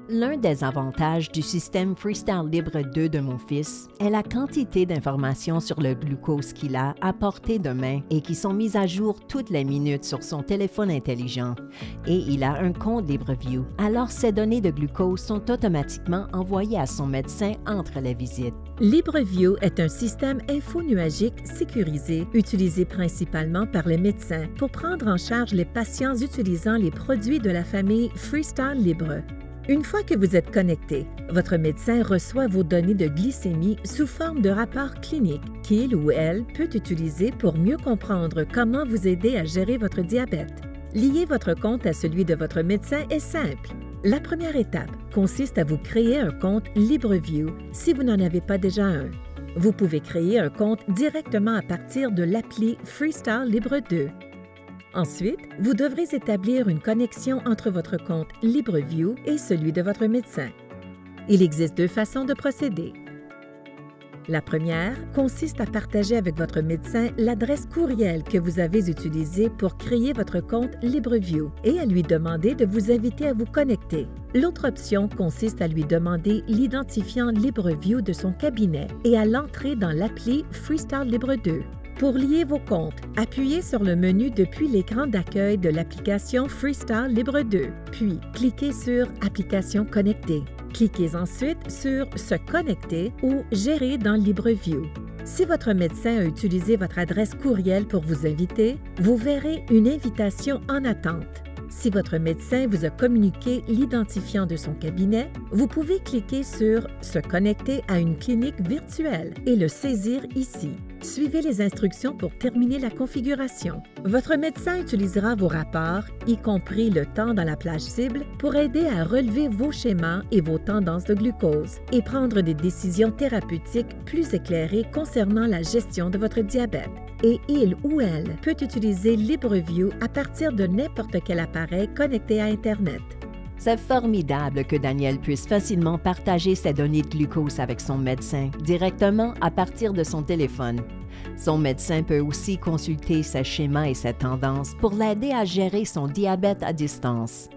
L'un des avantages du système Freestyle Libre 2 de mon fils est la quantité d'informations sur le glucose qu'il a à portée de main et qui sont mises à jour toutes les minutes sur son téléphone intelligent. Et il a un compte LibreView, alors ses données de glucose sont automatiquement envoyées à son médecin entre les visites. LibreView est un système infonuagique sécurisé utilisé principalement par les médecins pour prendre en charge les patients utilisant les produits de la famille Freestyle Libre. Une fois que vous êtes connecté, votre médecin reçoit vos données de glycémie sous forme de rapport clinique qu'il ou elle peut utiliser pour mieux comprendre comment vous aider à gérer votre diabète. Lier votre compte à celui de votre médecin est simple. La première étape consiste à vous créer un compte LibreView si vous n'en avez pas déjà un. Vous pouvez créer un compte directement à partir de l'appli Freestyle Libre 2. Ensuite, vous devrez établir une connexion entre votre compte LibreView et celui de votre médecin. Il existe deux façons de procéder. La première consiste à partager avec votre médecin l'adresse courriel que vous avez utilisée pour créer votre compte LibreView et à lui demander de vous inviter à vous connecter. L'autre option consiste à lui demander l'identifiant LibreView de son cabinet et à l'entrer dans l'appli Freestyle Libre 2. Pour lier vos comptes, appuyez sur le menu depuis l'écran d'accueil de l'application Freestyle Libre 2, puis cliquez sur « Application connectée ». Cliquez ensuite sur « Se connecter » ou « Gérer dans LibreView ». Si votre médecin a utilisé votre adresse courriel pour vous inviter, vous verrez une invitation en attente. Si votre médecin vous a communiqué l'identifiant de son cabinet, vous pouvez cliquer sur « Se connecter à une clinique virtuelle » et le saisir ici. Suivez les instructions pour terminer la configuration. Votre médecin utilisera vos rapports, y compris le temps dans la plage cible, pour aider à relever vos schémas et vos tendances de glucose et prendre des décisions thérapeutiques plus éclairées concernant la gestion de votre diabète. Et il ou elle peut utiliser LibreView à partir de n'importe quel appareil connecté à Internet. C'est formidable que Daniel puisse facilement partager ses données de glucose avec son médecin directement à partir de son téléphone. Son médecin peut aussi consulter ses schémas et ses tendances pour l'aider à gérer son diabète à distance.